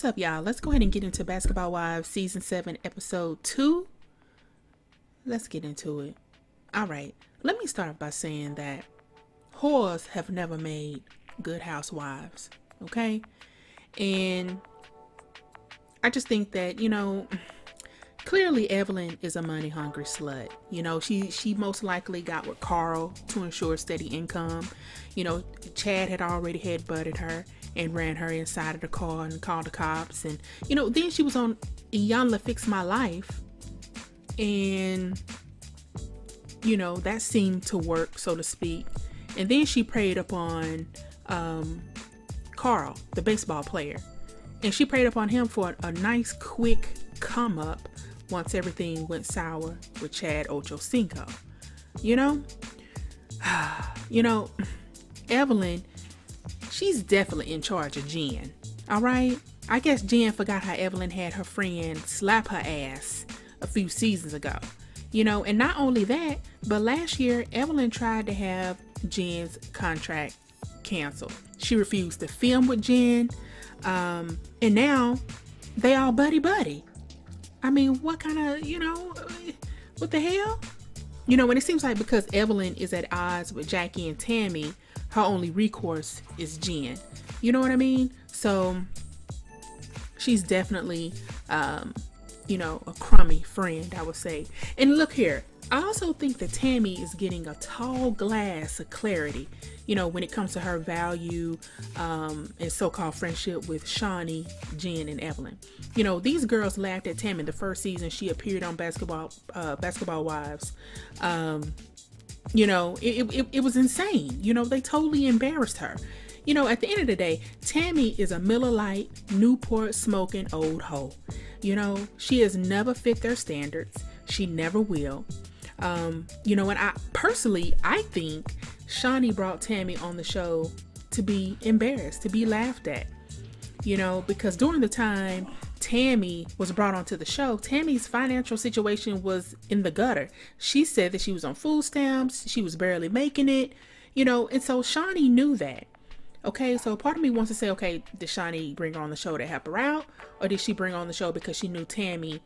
What's up, y'all? Let's go ahead and get into Basketball Wives Season 7, Episode 2. Let's get into it. All right. Let me start by saying that whores have never made good housewives. Okay? And I just think that, clearly Evelyn is a money-hungry slut. She most likely got with Carl to ensure steady income. Chad had already headbutted her and ran her inside of the car and called the cops. And, then she was on Iyanla Fix My Life. And, that seemed to work, so to speak. And then she preyed upon Carl, the baseball player. And she preyed upon him for a nice, quick come up once everything went sour with Chad Ochocinco. Evelyn, she's definitely in charge of Jen. All right? I guess Jen forgot how Evelyn had her friend slap her ass a few seasons ago. And not only that, but last year, Evelyn tried to have Jen's contract canceled. She refused to film with Jen. And now they all buddy. I mean, what kind of, what the hell? And it seems like because Evelyn is at odds with Jackie and Tammy, her only recourse is Jen. You know what I mean? So she's definitely, a crummy friend, I would say. And look here, I also think that Tammy is getting a tall glass of clarity, when it comes to her value and so-called friendship with Shaunie, Jen, and Evelyn. These girls laughed at Tammy the first season she appeared on Basketball Wives. It was insane. They totally embarrassed her. At the end of the day, Tammy is a Miller Lite, Newport smoking old hoe. She has never fit their standards. She never will. And I think Shaunie brought Tammy on the show to be embarrassed, to be laughed at. Because during the time Tammy was brought onto the show, Tammy's financial situation was in the gutter. She said that she was on food stamps, she was barely making it, and so Shaunie knew that. Okay, so part of me wants to say, okay, did Shaunie bring her on the show to help her out? Or did she bring her on the show because she knew Tammy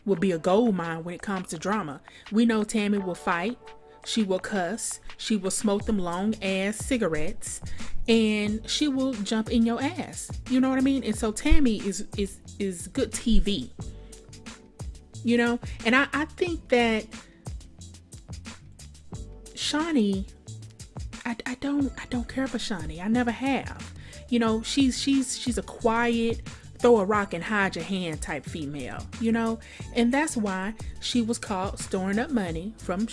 would be a gold mine when it comes to drama? We know Tammy will fight, she will cuss, she will smoke them long ass cigarettes, and she will jump in your ass. You know what I mean? And so Tammy is good TV. And I think that Shaunie, I don't care for Shaunie. I never have. She's a quiet, throw a rock and hide your hand type female, and that's why she was caught storing up money from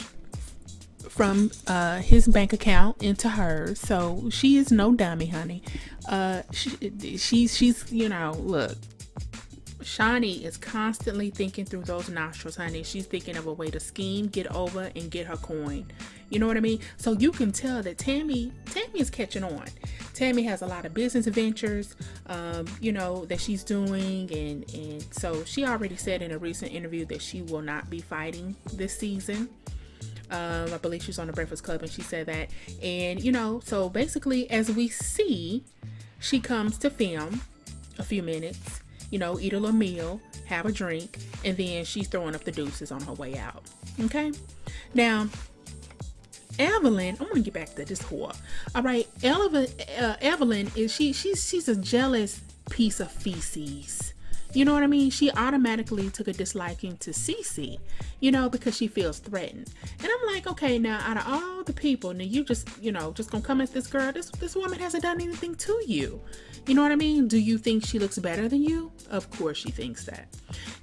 his bank account into hers. So she is no dummy, honey. She's look, Shaunie is constantly thinking through those nostrils, honey. She's thinking of a way to scheme, get over, and get her coin. You know what I mean? So you can tell that Tammy is catching on. Tammy has a lot of business ventures, that she's doing. And so she already said in a recent interview that she will not be fighting this season. I believe she was on the Breakfast Club and she said that. And, so basically as we see, she comes to film a few minutes, eat a little meal, have a drink, and then she's throwing up the deuces on her way out. Okay? Now, Evelyn, I'm gonna get back to this whore. All right, Evelyn is she's a jealous piece of feces. You know what I mean? She automatically took a disliking to Cece, because she feels threatened. And I'm like, okay, now out of all the people, now you just gonna come at this girl. This woman hasn't done anything to you. You know what I mean? Do you think she looks better than you? Of course she thinks that.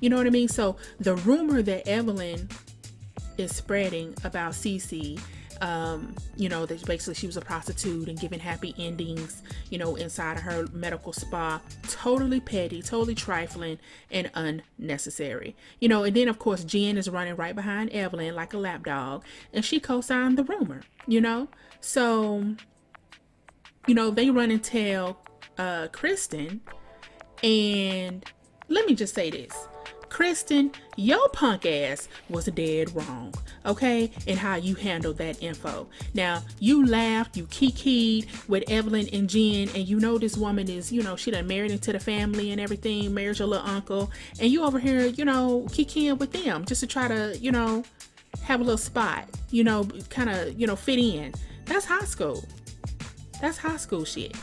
You know what I mean? So the rumor that Evelyn is spreading about Cece, that basically she was a prostitute and giving happy endings, inside of her medical spa, totally petty, totally trifling, and unnecessary. And then of course Jen is running right behind Evelyn like a lapdog, and she co-signed the rumor, so they run and tell Kristen. And let me just say this, Kristen, your punk ass was dead wrong, okay, in how you handled that info. Now, you laughed, you kikied with Evelyn and Jen, and you know this woman is, you know, she done married into the family and everything, married your little uncle, and you over here, you know, kikiing with them just to try to, you know, have a little spot, you know, kind of, you know, fit in. That's high school. That's high school shit.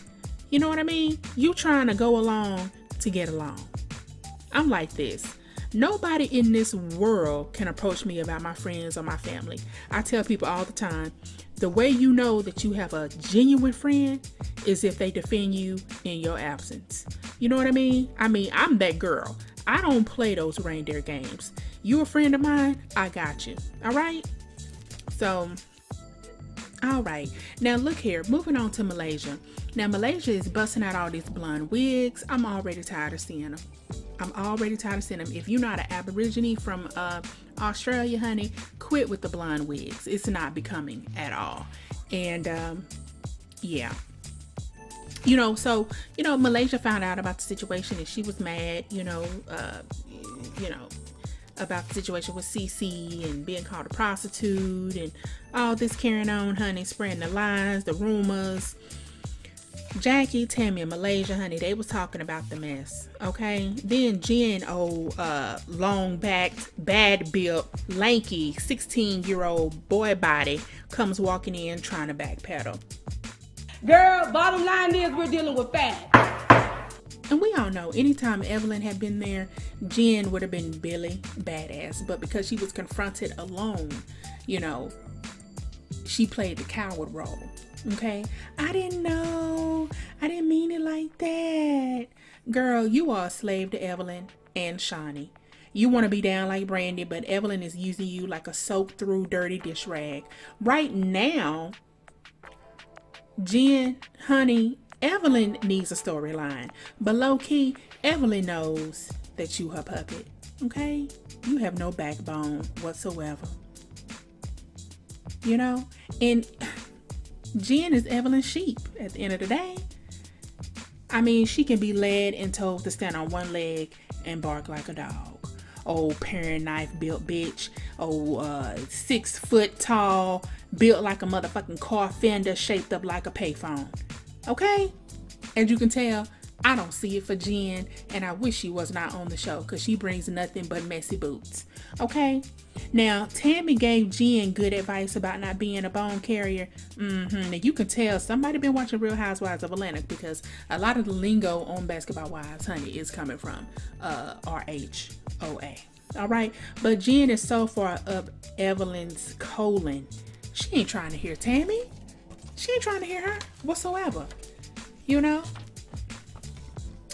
You know what I mean? You trying to go along to get along. I'm like this. Nobody in this world can approach me about my friends or my family. I tell people all the time, the way you know that you have a genuine friend is if they defend you in your absence. You know what I mean? I'm that girl. I don't play those reindeer games. You a friend of mine? I got you. All right? So, all right. Now look here, moving on to Malaysia. Now Malaysia is busting out all these blonde wigs. I'm already tired of seeing them. If you're not an Aborigine from Australia, honey, quit with the blonde wigs. It's not becoming at all. And yeah. You know, so, you know, Malaysia found out about the situation and she was mad, you know, about the situation with CeCe and being called a prostitute and all this carrying on, honey, spreading the lies, the rumors. Jackie, Tammy, and Malaysia, honey, they was talking about the mess, okay? Then Jen, long-backed, bad-built, lanky, 16-year-old boy body comes walking in trying to backpedal. Girl, bottom line is we're dealing with facts. And we all know, anytime Evelyn had been there, Jen would have been Billy badass. But because she was confronted alone, you know, she played the coward role. Okay? I didn't know. I didn't mean it like that. Girl, you are a slave to Evelyn and Shaunie. You want to be down like Brandy, but Evelyn is using you like a soaked through dirty dish rag. Right now, Jen, honey, Evelyn needs a storyline. But low key, Evelyn knows that you her puppet. Okay? You have no backbone whatsoever. You know? And Jen is Evelyn's sheep at the end of the day. I mean, she can be led and told to stand on one leg and bark like a dog. Oh, paring knife built bitch. Oh, 6 foot tall, built like a motherfucking car fender, shaped up like a payphone. Okay? As you can tell, I don't see it for Jen, and I wish she was not on the show because she brings nothing but messy boots. Okay? Now, Tammy gave Jen good advice about not being a bone carrier. Now, you can tell somebody been watching Real Housewives of Atlanta because a lot of the lingo on Basketball Wives, honey, is coming from RHOA. All right? But Jen is so far up Evelyn's colon. She ain't trying to hear Tammy. She ain't trying to hear her whatsoever. You know?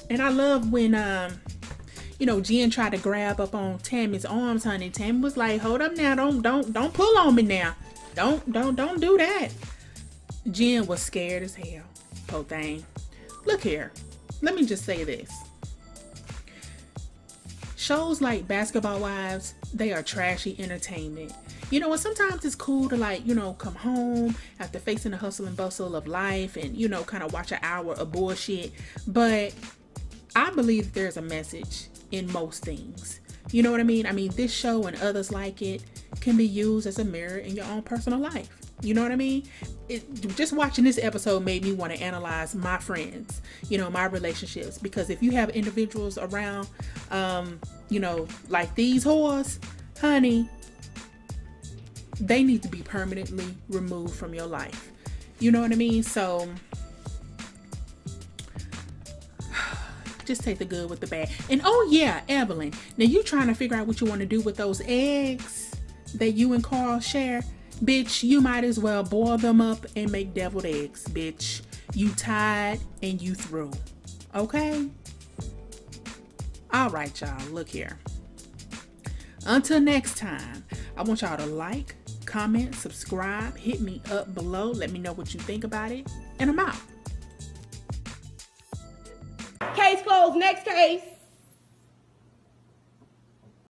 And I love when, you know, Jen tried to grab up on Tammy's arms, honey. Tammy was like, hold up now. Don't pull on me now. Don't do that. Jen was scared as hell. Poor thing. Look here. Let me just say this. Shows like Basketball Wives, they are trashy entertainment. You know, and sometimes it's cool to, like, you know, come home after facing the hustle and bustle of life and, you know, kind of watch an hour of bullshit. But I believe that there's a message in most things. You know what I mean? I mean, this show and others like it can be used as a mirror in your own personal life. You know what I mean? Just watching this episode made me want to analyze my friends, you know, my relationships. Because if you have individuals around, you know, like these whores, honey, they need to be permanently removed from your life. You know what I mean? So just take the good with the bad. And oh yeah, Evelyn, now you trying to figure out what you want to do with those eggs that you and Carl share. Bitch, you might as well boil them up and make deviled eggs, bitch. You tired and you through. Okay? All right, y'all, look here. Until next time, I want y'all to like, comment, subscribe, hit me up below. Let me know what you think about it. And I'm out. Case closed. Next case.